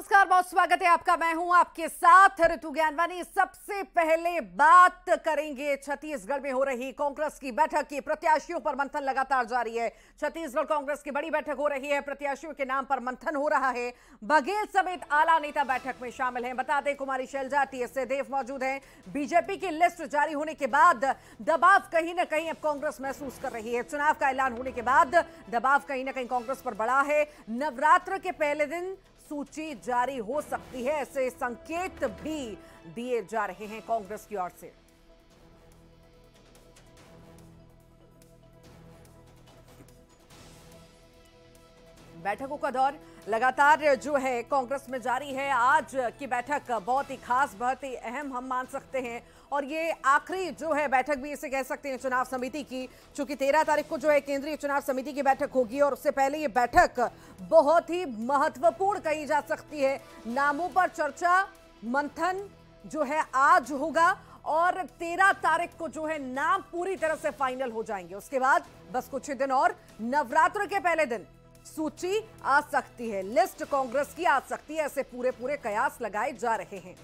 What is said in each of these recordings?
नमस्कार, बहुत स्वागत है आपका। मैं हूं आपके साथ ऋतु ज्ञानवानी। सबसे पहले बात करेंगे छत्तीसगढ़ में हो रही कांग्रेस की बैठक की। प्रत्याशियों पर मंथन लगातार जारी है। छत्तीसगढ़ कांग्रेस की बड़ी बैठक हो रही है, प्रत्याशियों के नाम पर मंथन हो रहा है। बघेल समेत आला नेता बैठक में शामिल हैं। बता दें, कुमारी शैलजा, टीएस सिंहदेव मौजूद हैं। बीजेपी की लिस्ट जारी होने के बाद दबाव कहीं ना कहीं अब कांग्रेस महसूस कर रही है। चुनाव का ऐलान होने के बाद दबाव कहीं ना कहीं कांग्रेस पर बढ़ा है। नवरात्र के पहले दिन सूची जारी हो सकती है, ऐसे संकेत भी दिए जा रहे हैं कांग्रेस की ओर से। बैठकों का दौर लगातार जो है कांग्रेस में जारी है। आज की बैठक बहुत ही खास, बहुत ही अहम हम मान सकते हैं, और ये आखिरी जो है बैठक भी इसे कह सकते हैं चुनाव समिति की, क्योंकि 13 तारीख को जो है केंद्रीय चुनाव समिति की बैठक होगी और उससे पहले ये बैठक बहुत ही महत्वपूर्ण कही जा सकती है। नामों पर चर्चा मंथन जो है आज होगा और 13 तारीख को जो है नाम पूरी तरह से फाइनल हो जाएंगे। उसके बाद बस कुछ ही दिन और नवरात्र के पहले दिन सूची आ सकती है, लिस्ट कांग्रेस की आ सकती है। ऐसे पूरे कयास लगाए जा रहे हैं।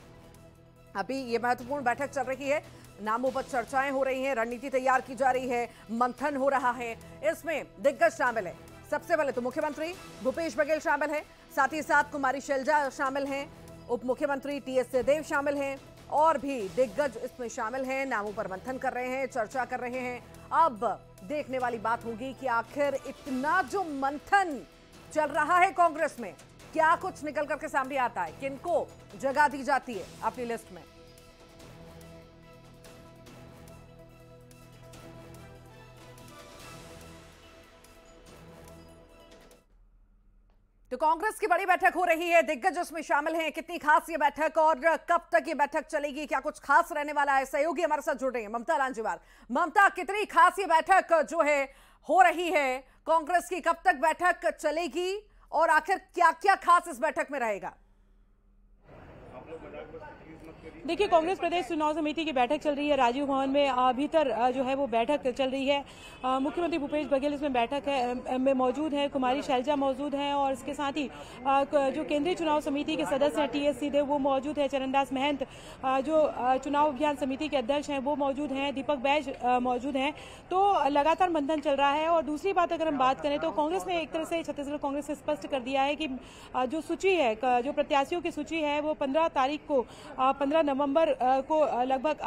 अभी ये महत्वपूर्ण बैठक चल रही है, नामों पर चर्चाएं हो रही हैं, रणनीति तैयार की जा रही है, मंथन हो रहा है। इसमें दिग्गज शामिल है। सबसे पहले तो मुख्यमंत्री भूपेश बघेल शामिल है, साथ ही साथ कुमारी शैलजा शामिल हैं, उप मुख्यमंत्री टीएस सिंहदेव शामिल हैं और भी दिग्गज इसमें शामिल हैं। नामों पर मंथन कर रहे हैं, चर्चा कर रहे हैं। अब देखने वाली बात होगी कि आखिर इतना जो मंथन चल रहा है कांग्रेस में, क्या कुछ निकल करके सामने आता है, किनको जगह दी जाती है अपनी लिस्ट में। तो कांग्रेस की बड़ी बैठक हो रही है, दिग्गज उसमें शामिल हैं। कितनी खास ये बैठक और कब तक ये बैठक चलेगी, क्या कुछ खास रहने वाला है? सहयोगी हमारे साथ जुड़ रही है ममता लांजीवाल। ममता, कितनी खास ये बैठक जो है हो रही है कांग्रेस की, कब तक बैठक चलेगी और आखिर क्या क्या खास इस बैठक में रहेगा? देखिए, कांग्रेस प्रदेश चुनाव समिति की बैठक चल रही है राजीव भवन में। भीतर जो है वो बैठक चल रही है। मुख्यमंत्री भूपेश बघेल इसमें बैठक में मौजूद है, कुमारी शैलजा मौजूद हैं और इसके साथ ही जो केंद्रीय चुनाव समिति के सदस्य हैं टीएस सिंहदेव वो मौजूद है, चरणदास महंत जो चुनाव अभियान समिति के अध्यक्ष हैं वो मौजूद हैं, दीपक बैज मौजूद हैं। तो लगातार मंथन चल रहा है। और दूसरी बात अगर हम बात करें तो कांग्रेस ने एक तरह से, छत्तीसगढ़ कांग्रेस से स्पष्ट कर दिया है कि जो सूची है, जो प्रत्याशियों की सूची है वो 15 तारीख को 15 नवंबर को लगभग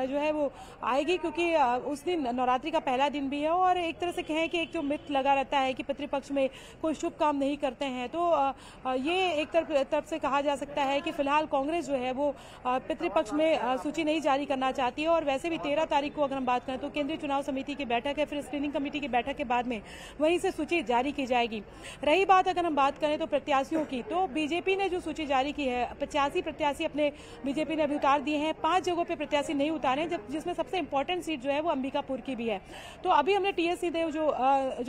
जो है वो आएगी, क्योंकि उस दिन नवरात्रि का पहला दिन भी है। और एक तरह से कहें कि एक जो मिथ लगा रहता है कि पितृपक्ष में कोई शुभ काम नहीं करते हैं, तो ये एक तरफ से कहा जा सकता है कि फिलहाल कांग्रेस जो है वो पितृपक्ष में सूची नहीं जारी करना चाहती है। और वैसे भी 13 तारीख को अगर हम बात करें तो केंद्रीय चुनाव समिति की बैठक है, फिर स्क्रीनिंग कमेटी की बैठक के बाद में वहीं से सूची जारी की जाएगी। रही बात अगर हम बात करें तो प्रत्याशियों की, तो बीजेपी ने जो सूची जारी की है 85 प्रत्याशी अपने बीजेपी ने अभी उतार दिए हैं। 5 जगहों पे प्रत्याशी नहीं उतारे, जिसमें सबसे इंपॉर्टेंट सीट जो है वो अंबिकापुर की भी है। तो अभी हमने टीएस सिंहदेव जो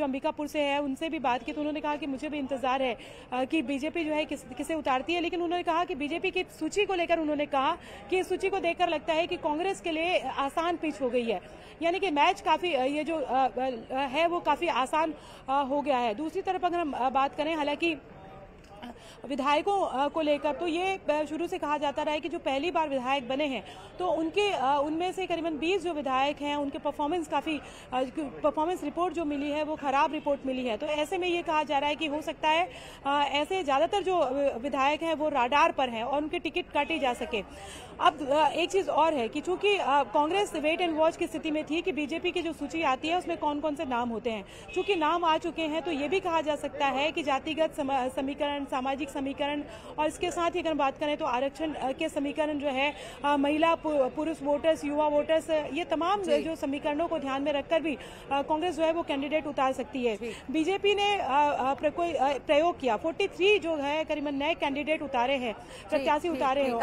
अंबिकापुर से है उनसे भी बात की, तो उन्होंने कहा कि मुझे भी इंतजार है कि बीजेपी जो है किसे उतारती है। लेकिन उन्होंने कहा कि बीजेपी की सूची को लेकर उन्होंने कहा कि इस सूची को देखकर लगता है कि कांग्रेस के लिए आसान पिच हो गई है, यानी कि मैच काफी ये जो है वो काफी आसान हो गया है। दूसरी तरफ अगर हम बात करें, हालांकि विधायकों को लेकर तो ये शुरू से कहा जाता रहा है कि जो पहली बार विधायक बने हैं तो उनमें से करीबन 20 जो विधायक हैं उनके परफॉर्मेंस रिपोर्ट जो मिली है वो खराब रिपोर्ट मिली है। तो ऐसे में ये कहा जा रहा है कि हो सकता है ऐसे ज्यादातर जो विधायक हैं वो राडार पर हैं और उनके टिकट काटे जा सके। अब एक चीज और है कि चूंकि कांग्रेस वेट एंड वॉच की स्थिति में थी कि बीजेपी की जो सूची आती है उसमें कौन कौन से नाम होते हैं, चूंकि नाम आ चुके हैं तो ये भी कहा जा सकता है कि जातिगत समीकरण, सामाजिक समीकरण और इसके साथ ही अगर बात करें तो आरक्षण के समीकरण जो है, महिला पुरुष वोटर्स, युवा वोटर्स, ये तमाम जो समीकरणों को ध्यान में रखकर भी कांग्रेस जो है वो कैंडिडेट उतार सकती है। बीजेपी ने प्रयोग किया, 43 जो है करीबन नए कैंडिडेट उतारे हैं, प्रत्याशी उतारे हैं।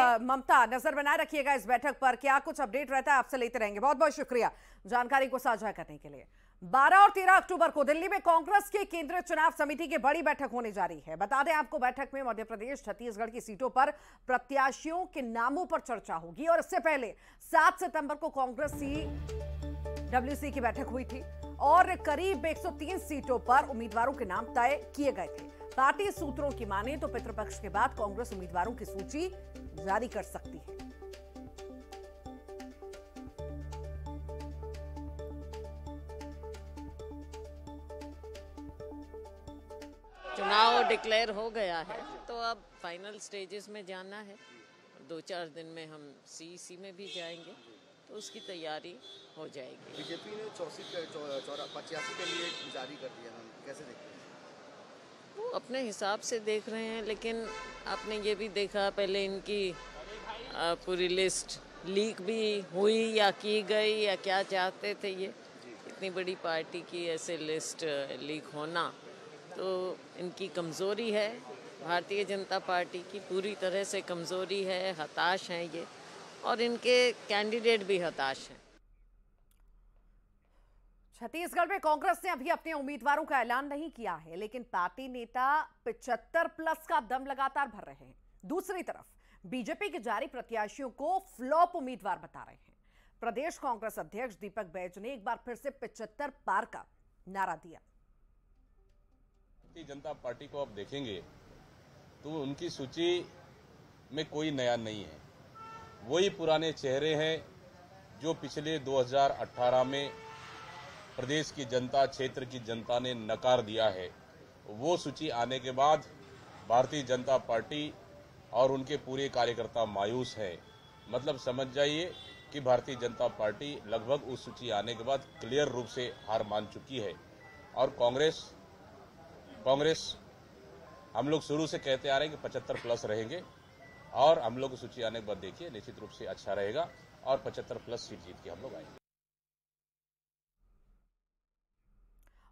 ममता, नजर बनाए रखिएगा इस बैठक पर, क्या कुछ अपडेट रहता है आपसे लेते रहेंगे। बहुत बहुत शुक्रिया जानकारी को साझा करने के लिए। 12 और 13 अक्टूबर को दिल्ली में कांग्रेस की केंद्रीय चुनाव समिति की बड़ी बैठक होने जा रही है। बता दें आपको, बैठक में मध्य प्रदेश, छत्तीसगढ़ की सीटों पर प्रत्याशियों के नामों पर चर्चा होगी। और इससे पहले 7 सितंबर को कांग्रेस CWC की बैठक हुई थी और करीब 103 सीटों पर उम्मीदवारों के नाम तय किए गए थे। पार्टी सूत्रों की माने तो पितृपक्ष के बाद कांग्रेस उम्मीदवारों की सूची जारी कर सकती है। चुनाव डिक्लेयर हो गया है तो अब फाइनल स्टेजेस में जाना है। 2-4 दिन में हम सीईसी में भी जाएंगे तो उसकी तैयारी हो जाएगी। बीजेपी ने 85 के लिए जारी कर दिया, हम कैसे देखते हैं? वो अपने हिसाब से देख रहे हैं, लेकिन आपने ये भी देखा पहले इनकी पूरी लिस्ट लीक भी हुई या की गई या क्या चाहते थे ये। इतनी बड़ी पार्टी की ऐसे लिस्ट लीक होना तो इनकी कमज़ोरी है। भारतीय जनता पार्टी की पूरी तरह से कमज़ोरी है, हताश हैं ये, और इनके कैंडिडेट भी हताश हैं। छत्तीसगढ़ में कांग्रेस ने अभी अपने उम्मीदवारों का ऐलान नहीं किया है, लेकिन पार्टी नेता 75+ का दम लगातार भर रहे हैं। दूसरी तरफ बीजेपी के जारी प्रत्याशियों को फ्लॉप उम्मीदवार बता रहे हैं। प्रदेश कांग्रेस अध्यक्ष दीपक बैज ने एक बार फिर से 75 पार का नारा दिया। भारतीय जनता पार्टी को आप देखेंगे तो उनकी सूची में कोई नया नहीं है। वही पुराने चेहरे हैं जो पिछले 2018 में प्रदेश की जनता, क्षेत्र की जनता ने नकार दिया है। वो सूची आने के बाद भारतीय जनता पार्टी और उनके पूरे कार्यकर्ता मायूस हैं। मतलब समझ जाइए कि भारतीय जनता पार्टी लगभग उस सूची आने के बाद क्लियर रूप से हार मान चुकी है। और कांग्रेस हम लोग शुरू से कहते आ रहे हैं कि 75+ रहेंगे, और हम लोग की सूची आने के बाद देखिए निश्चित रूप से अच्छा रहेगा और 75+ सीट जीत के हम लोग आएंगे।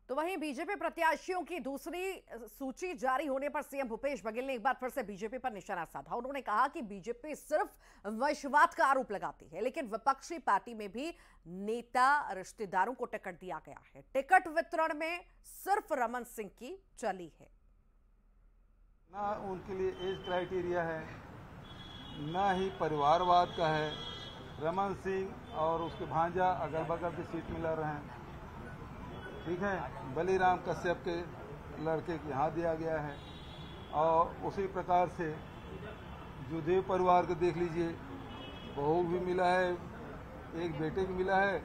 तो वहीं बीजेपी प्रत्याशियों की दूसरी सूची जारी होने पर सीएम भूपेश बघेल ने एक बार फिर से बीजेपी पर निशाना साधा। उन्होंने कहा कि बीजेपी सिर्फ वंशवाद का आरोप लगाती है, लेकिन विपक्षी पार्टी में भी नेता रिश्तेदारों को टिकट दिया गया है। टिकट वितरण में सिर्फ रमन सिंह की चली है। ना उनके लिए एज क्राइटेरिया है, ना ही परिवारवाद का है। रमन सिंह और उसके भांजा अगल बगल की सीट में लड़ रहे हैं, ठीक है। बलिराम कश्यप के लड़के के यहाँ दिया गया है। और उसी प्रकार से जुदेव परिवार को देख लीजिए, बहू भी मिला है, एक बेटे को मिला है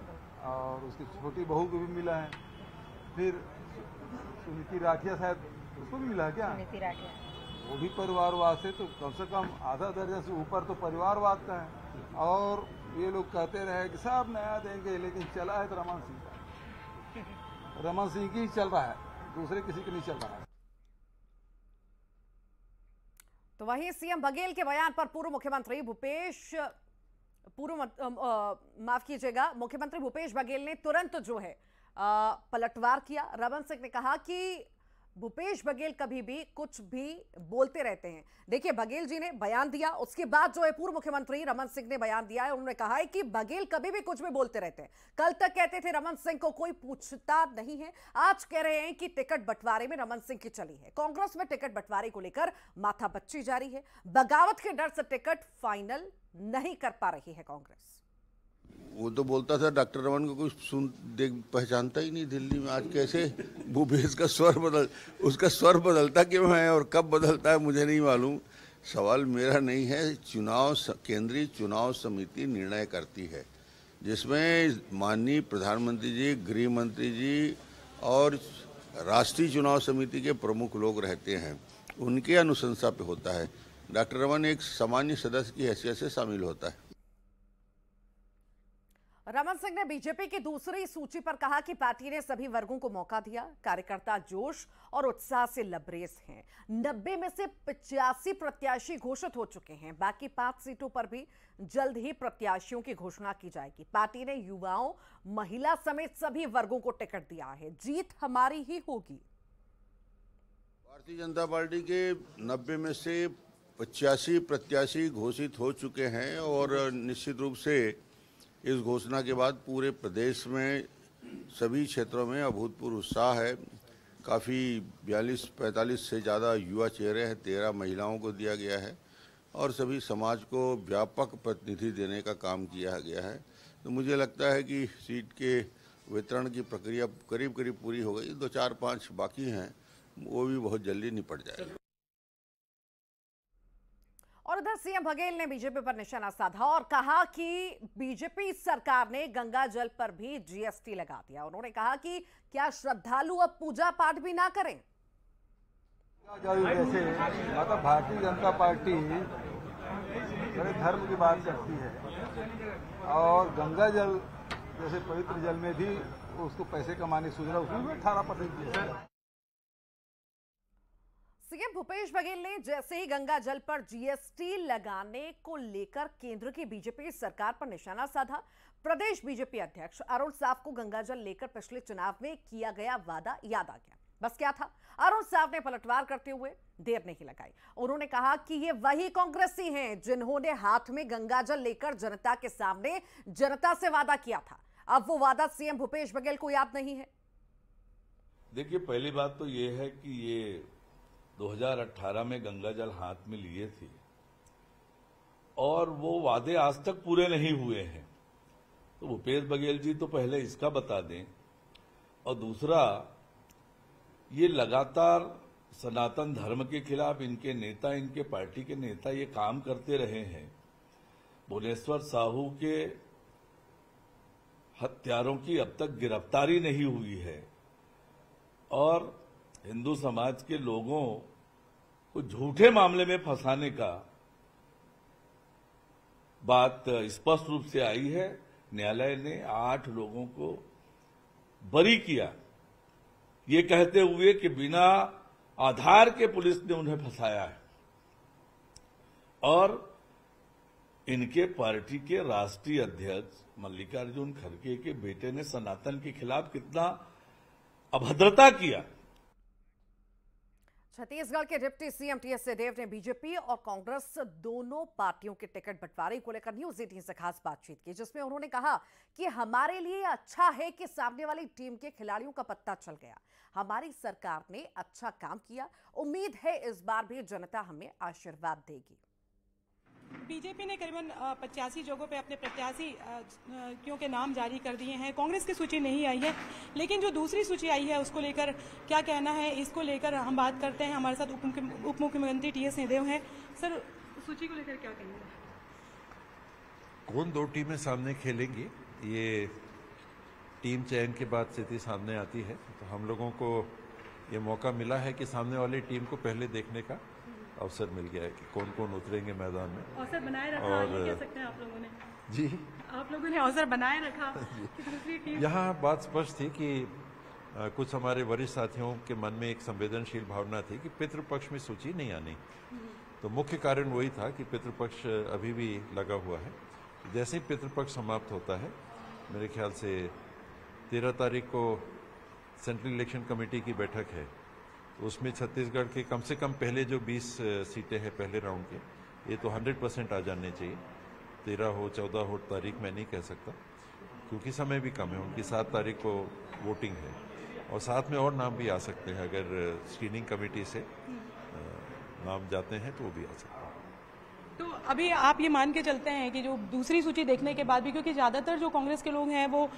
और उसकी छोटी बहू को भी मिला है। फिर सुनीति राठिया शायद उसको भी मिला है क्या? सुनीति राठिया वो भी परिवारवाद से, तो कम से कम आधा दर्जन से ऊपर तो परिवारवाद का है। और ये लोग कहते रहे कि सब नया देंगे, लेकिन चला है तो रमन सिंह का, रमन सिंह की चल रहा है, दूसरे किसी को नहीं चल रहा है। तो वहीं सीएम बघेल के बयान पर मुख्यमंत्री भूपेश बघेल ने तुरंत जो है पलटवार किया। रमन सिंह ने कहा कि भूपेश बघेल कभी भी कुछ भी बोलते रहते हैं। देखिए, बघेल जी ने बयान दिया, उसके बाद जो है पूर्व मुख्यमंत्री रमन सिंह ने बयान दिया है। उन्होंने कहा है कि बघेल कभी भी कुछ भी बोलते रहते हैं। कल तक कहते थे रमन सिंह को कोई पूछता नहीं है, आज कह रहे हैं कि टिकट बंटवारे में रमन सिंह की चली है। कांग्रेस में टिकट बंटवारे को लेकर माथापच्ची जारी है। बगावत के डर से टिकट फाइनल नहीं कर पा रही है कांग्रेस। वो तो बोलता था डॉक्टर रमन को कुछ पहचानता ही नहीं दिल्ली में। आज कैसे भूपेश का उसका स्वर बदलता क्यों है और कब बदलता है मुझे नहीं मालूम। सवाल मेरा नहीं है, केंद्रीय चुनाव समिति निर्णय करती है, जिसमें माननीय प्रधानमंत्री जी, गृह मंत्री जी और राष्ट्रीय चुनाव समिति के प्रमुख लोग रहते हैं, उनके अनुशंसा पे होता है। डॉक्टर रमन एक सामान्य सदस्य की हैसियत से शामिल होता है। रमन सिंह ने बीजेपी की दूसरी सूची पर कहा कि पार्टी ने सभी वर्गों को मौका दिया, कार्यकर्ता जोश और उत्साह से लबरेज हैं। 90 में से 85 प्रत्याशी घोषित हो चुके हैं। बाकी 5 सीटों पर भी जल्द ही प्रत्याशियों की घोषणा की जाएगी। पार्टी ने युवाओं, महिला समेत सभी वर्गों को टिकट दिया है। जीत हमारी ही होगी। भारतीय जनता पार्टी के 90 में से 85 प्रत्याशी घोषित हो चुके हैं और निश्चित रूप से इस घोषणा के बाद पूरे प्रदेश में सभी क्षेत्रों में अभूतपूर्व उत्साह है। काफ़ी 42-45 से ज़्यादा युवा चेहरे हैं, 13 महिलाओं को दिया गया है और सभी समाज को व्यापक प्रतिनिधि देने का काम किया गया है। तो मुझे लगता है कि सीट के वितरण की प्रक्रिया करीब करीब पूरी हो गई, 2-4-5 बाकी हैं, वो भी बहुत जल्दी निपट जाएगा। और उधर सीएम बघेल ने बीजेपी पर निशाना साधा और कहा कि बीजेपी सरकार ने गंगा जल पर भी जीएसटी लगा दिया। उन्होंने कहा कि क्या श्रद्धालु अब पूजा पाठ भी ना करें? जैसे मतलब भारतीय जनता पार्टी बड़े धर्म की बात करती है और गंगा जल जैसे पवित्र जल में भी उसको पैसे कमाने की सूझ रहा, उसमें भी 18% दिया। सीएम भूपेश बघेल ने जैसे ही गंगा जल पर जीएसटी लगाने को लेकर केंद्र की बीजेपी सरकार पर निशाना साधा। प्रदेश बीजेपी अध्यक्ष अरुण साव को गंगा जल लेकर पिछले चुनाव में किया गया वादा याद आ गया। बस क्या था, अरुण साव ने पलटवार करते हुए देर नहीं लगाई। उन्होंने कहा कि ये वही कांग्रेसी हैं जिन्होंने हाथ में गंगा जल लेकर जनता के सामने जनता से वादा किया था। अब वो वादा सीएम भूपेश बघेल को याद नहीं है। देखिए, पहली बात तो ये है कि ये 2018 में गंगा जल हाथ में लिए थे और वो वादे आज तक पूरे नहीं हुए हैं। तो भूपेश बघेल जी तो पहले इसका बता दें, और दूसरा ये लगातार सनातन धर्म के खिलाफ इनके नेता, इनके पार्टी के नेता ये काम करते रहे हैं। भुवनेश्वर साहू के हत्यारों की अब तक गिरफ्तारी नहीं हुई है और हिंदू समाज के लोगों को झूठे मामले में फंसाने का बात स्पष्ट रूप से आई है। न्यायालय ने 8 लोगों को बरी किया, ये कहते हुए कि बिना आधार के पुलिस ने उन्हें फंसाया है। और इनके पार्टी के राष्ट्रीय अध्यक्ष मल्लिकार्जुन खड़गे के बेटे ने सनातन के खिलाफ कितना अभद्रता किया। छत्तीसगढ़ के डिप्टी सीएम टीएस सिंहदेव ने बीजेपी और कांग्रेस दोनों पार्टियों के टिकट बंटवारे को लेकर न्यूज 18 से खास बातचीत की, जिसमें उन्होंने कहा कि हमारे लिए अच्छा है कि सामने वाली टीम के खिलाड़ियों का पत्ता चल गया। हमारी सरकार ने अच्छा काम किया, उम्मीद है इस बार भी जनता हमें आशीर्वाद देगी। बीजेपी ने करीबन 85 जगहों पे अपने प्रत्याशी के नाम जारी कर दिए हैं। कांग्रेस की सूची नहीं आई है, लेकिन जो दूसरी सूची आई है उसको लेकर क्या कहना है, इसको लेकर हम बात करते हैं। हमारे साथ उप मुख्यमंत्री टीएस सिंहदेव हैं। सर, सूची को लेकर क्या कहेंगे? कौन 2 टीमें सामने खेलेंगी, ये टीम चयन के बाद स्थिति सामने आती है। तो हम लोगों को ये मौका मिला है कि सामने वाली टीम को पहले देखने का अवसर मिल गया है कि कौन कौन उतरेंगे मैदान में। अवसर बनाए रखा, और ये कह सकते हैं आप लोगों ने? जी, आप लोगों ने अवसर बनाए रखा कि दूसरी टीम। यहाँ बात स्पष्ट थी कि कुछ हमारे वरिष्ठ साथियों के मन में एक संवेदनशील भावना थी कि पितृपक्ष में सूची नहीं आनी। तो मुख्य कारण वही था कि पितृपक्ष अभी भी लगा हुआ है। जैसे ही पितृपक्ष समाप्त होता है, मेरे ख्याल से 13 तारीख को सेंट्रल इलेक्शन कमेटी की बैठक है, उसमें छत्तीसगढ़ के कम से कम पहले जो 20 सीटें हैं पहले राउंड के, ये तो 100% आ जाने चाहिए। 13 हो 14 हो तारीख मैं नहीं कह सकता, क्योंकि समय भी कम है। उनकी 7 तारीख को वोटिंग है और साथ में और नाम भी आ सकते हैं। अगर स्क्रीनिंग कमेटी से नाम जाते हैं तो वो भी आ सकते हैं। तो अभी आप ये मान के चलते हैं कि जो दूसरी सूची देखने के बाद भी, क्योंकि ज़्यादातर जो कांग्रेस के लोग हैं वो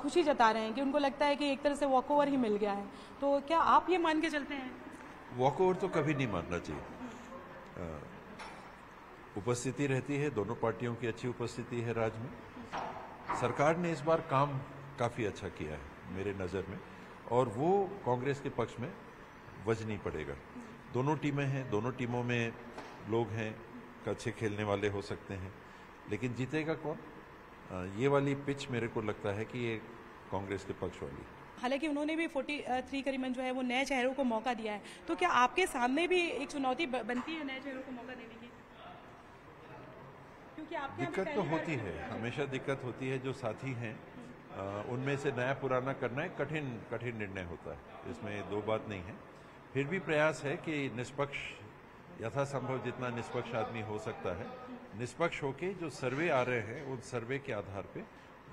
खुशी जता रहे हैं कि उनको लगता है कि एक तरह से वॉकओवर ही मिल गया है, तो क्या आप ये मान के चलते हैं? वॉकओवर तो कभी नहीं मानना चाहिए। उपस्थिति रहती है, दोनों पार्टियों की अच्छी उपस्थिति है राज्य में। सरकार ने इस बार काम काफ़ी अच्छा किया है मेरे नज़र में, और वो कांग्रेस के पक्ष में वज नहीं पड़ेगा। दोनों टीमें हैं, दोनों टीमों में लोग हैं, अच्छे खेलने वाले हो सकते हैं, लेकिन जीतेगा कौन? ये वाली पिच मेरे को लगता है कि ये कांग्रेस के पक्ष वाली। हालांकि उन्होंने भी 43 करीबन जो है वो नए चेहरों को मौका दिया है, तो क्या आपके सामने भी एक चुनौती बनती है नए चेहरों को मौका देने की? क्योंकि आपके दिक्कत तो होती है, हमेशा दिक्कत होती है। जो साथी हैं उनमें से नया पुराना करना एक कठिन निर्णय होता है, इसमें 2 बात नहीं है। फिर भी प्रयास है कि निष्पक्ष, यथासंभव जितना निष्पक्ष आदमी हो सकता है, निष्पक्ष होके जो सर्वे आ रहे हैं उन सर्वे के आधार पे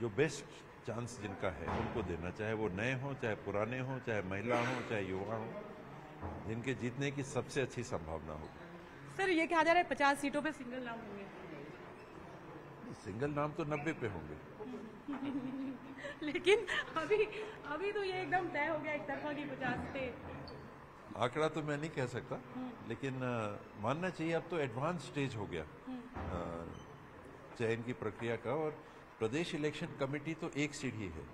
जो बेस्ट चांस जिनका है उनको देना, चाहे वो नए हों, चाहे पुराने हों, चाहे महिला हों, चाहे युवा हों, जिनके जीतने की सबसे अच्छी संभावना हो। सर, ये कहा जा रहा है 50 सीटों पे सिंगल नाम होंगे। सिंगल नाम तो 90 पे होंगे। लेकिन अभी तो ये एकदम तय हो गया एक तरफा की 50 पे। आंकड़ा तो मैं नहीं कह सकता, लेकिन मानना चाहिए अब तो एडवांस स्टेज हो गया चयन की प्रक्रिया का। और प्रदेश इलेक्शन कमेटी तो एक सीढ़ी है,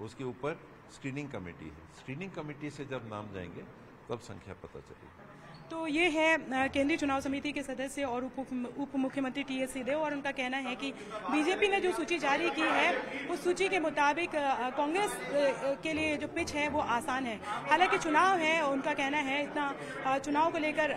उसके ऊपर स्क्रीनिंग कमेटी है। स्क्रीनिंग कमेटी से जब नाम जाएंगे तब संख्या पता चलेगी। तो ये है केंद्रीय चुनाव समिति के सदस्य और उप मुख्यमंत्री टीएस सिंहदेव, और उनका कहना है कि बीजेपी ने जो सूची जारी की है उस सूची के मुताबिक कांग्रेस के लिए जो पिच है वो आसान है। हालांकि चुनाव है, उनका कहना है इतना चुनाव को लेकर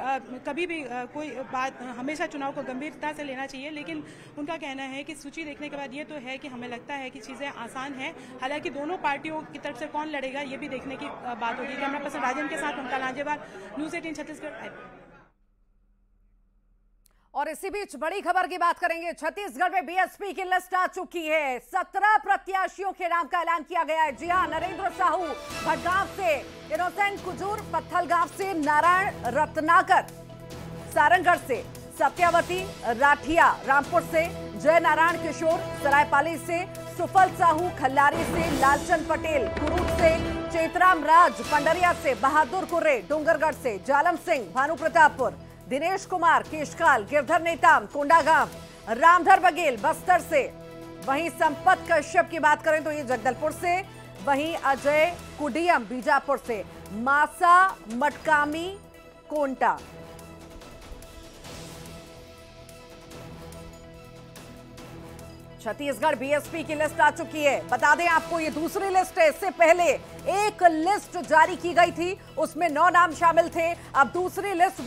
कभी भी कोई बात, हमेशा चुनाव को गंभीरता से लेना चाहिए, लेकिन उनका कहना है कि सूची देखने के बाद ये तो है कि हमें लगता है कि चीज़ें आसान हैं। हालांकि दोनों पार्टियों की तरफ से कौन लड़ेगा ये भी देखने की बात होगी। कैमरा पर्सन राजन के साथ ममता लांजेवाल, न्यूज़ 18 छत्तीसगढ़। और इसी बीच बड़ी खबर की बात करेंगे। छत्तीसगढ़ में बीएसपी की लिस्ट आ चुकी है। 17 प्रत्याशियों के नाम का ऐलान किया गया है। जी हां, नरेंद्र साहू भटगांव से, इनोसेंट कुजूर पत्थलगांव से, नारायण रत्नाकर सारंगढ़ से, सत्यावती राठिया रामपुर से, जय नारायण किशोर सरायपाली से, सुफल साहू खल्लारी से, लालचंद पटेल कुरूद से, चेतराम राज पंडरिया से, बहादुर कुर्रे डूंगरगढ़ से, जालम सिंह भानु प्रतापपुर, दिनेश कुमार केशकाल, गिरधर नेताम कोंडागांव, रामधर बघेल बस्तर से, वहीं संपत कश्यप की बात करें तो ये जगदलपुर से, वहीं अजय कुडियम बीजापुर से, मासा मटकामी कोंटा। छत्तीसगढ़ बीएसपी की लिस्ट आ चुकी है। बता दें आपको, ये दूसरी लिस्ट है। इससे पहले एक लिस्ट जारी की गई थी, उसमें 9 नाम शामिल थे। अब दूसरी लिस्ट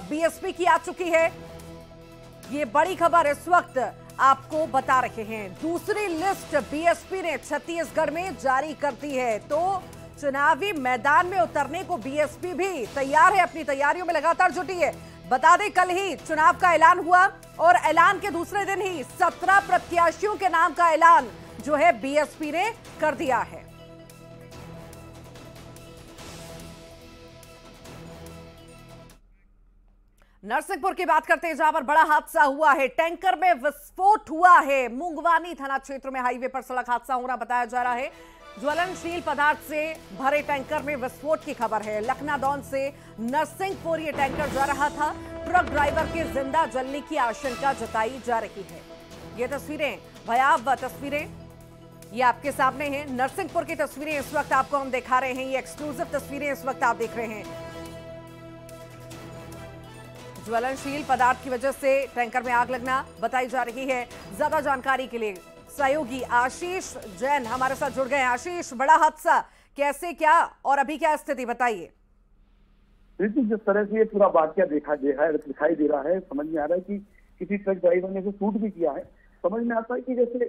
बीएसपी की आ चुकी है। ये बड़ी खबर इस वक्त आपको बता रहे हैं। दूसरी लिस्ट बीएसपी ने छत्तीसगढ़ में जारी कर दी है। तो चुनावी मैदान में उतरने को बीएसपी भी तैयार है, अपनी तैयारियों में लगातार जुटी है। बता दें, कल ही चुनाव का ऐलान हुआ और ऐलान के दूसरे दिन ही 17 प्रत्याशियों के नाम का ऐलान जो है बीएसपी ने कर दिया है। नरसिंहपुर की बात करते हैं, जहां पर बड़ा हादसा हुआ है। टैंकर में विस्फोट हुआ है। मुंगवानी थाना क्षेत्र में हाईवे पर सड़क हादसा होना बताया जा रहा है। ज्वलनशील पदार्थ से भरे टैंकर में विस्फोट की खबर है। लखनादौन से नरसिंहपुर ये टैंकर जा रहा था। ट्रक ड्राइवर के जिंदा जलने की आशंका जताई जा रही है। ये तस्वीरें, भयावह तस्वीरें, ये आपके सामने हैं। नरसिंहपुर की तस्वीरें इस वक्त आपको हम दिखा रहे हैं। ये एक्सक्लूसिव तस्वीरें इस वक्त आप देख रहे हैं। ज्वलनशील पदार्थ की वजह से टैंकर में आग लगना बताई जा रही है। ज्यादा जानकारी के लिए सहयोगी आशीष जैन हमारे साथ जुड़ गए हैं। आशीष, बड़ा हादसा, कैसे, क्या और अभी क्या स्थिति बताइए। जिस तरह से ये पूरा वाकया दिखाई दे रहा है, समझ में आ रहा है कि किसी ट्रक ड्राइवर ने इसे शूट भी किया है। समझ में आता है कि जैसे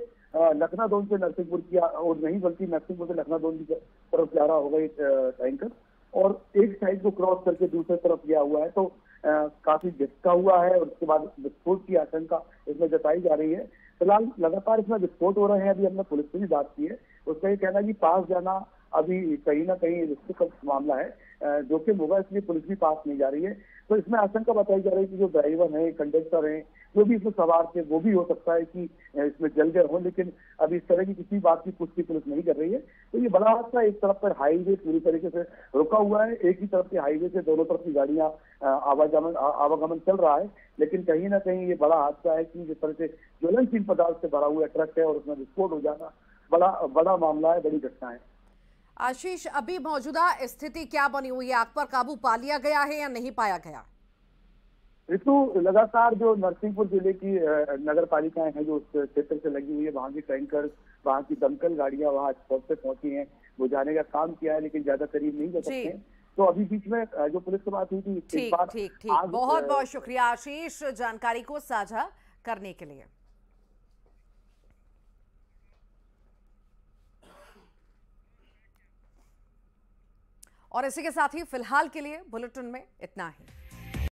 लखनादौन से नरसिंहपुर की और नहीं बल्कि नरसिंहपुर से लखनादौन की तरफ जा रहा होगा एक टैंकर, और एक साइड को क्रॉस करके दूसरी तरफ गया हुआ है। तो काफी झटका हुआ है और उसके बाद विस्फोट की आशंका इसमें जताई जा रही है। फिलहाल लगातार इसमें विस्फोट हो रहे हैं। अभी हमने पुलिस से भी बात की है, उसका ये कहना है कि पास जाना अभी कहीं ना कहीं रिस्क का मामला है, जोखिम होगा, इसलिए पुलिस भी पास नहीं जा रही है। तो इसमें आशंका बताई जा रही है कि जो ड्राइवर हैं, कंडक्टर हैं, जो भी इसमें सवार थे, वो भी हो सकता है कि इसमें जल गए हों, लेकिन अभी इस तरह की किसी बात की पुष्टि पुलिस नहीं कर रही है। तो ये बड़ा हादसा, एक तरफ पर हाईवे पूरी तरीके से रुका हुआ है, एक ही तरफ के हाईवे से दोनों तरफ की गाड़ियां आवागमन चल रहा है, लेकिन कहीं ना कहीं ये बड़ा हादसा है कि जिस तरह से ज्वलनशील पदार्थ से भरा हुआ ट्रक है और उसमें विस्फोट हो जाना बड़ा मामला है, बड़ी घटना है। आशीष, अभी मौजूदा स्थिति क्या बनी हुई है? आग पर काबू पा लिया गया है या नहीं पाया गया? ऋतु, लगातार जो नरसिंहपुर जिले की नगर पालिकाएं हैं जो उस क्षेत्र से लगी हुई है, वहाँ की टैंकर, वहाँ की दमकल गाड़ियां वहाँ स्पॉट पे पहुंची हैं, बुझाने का काम किया है, लेकिन ज्यादा करीब नहीं जा सकते हैं। तो अभी बीच में जो पुलिस से बात हुई थी, ठीक, बहुत बहुत शुक्रिया आशीष जानकारी को साझा करने के लिए। और इसी के साथ ही फिलहाल के लिए बुलेटिन में इतना ही।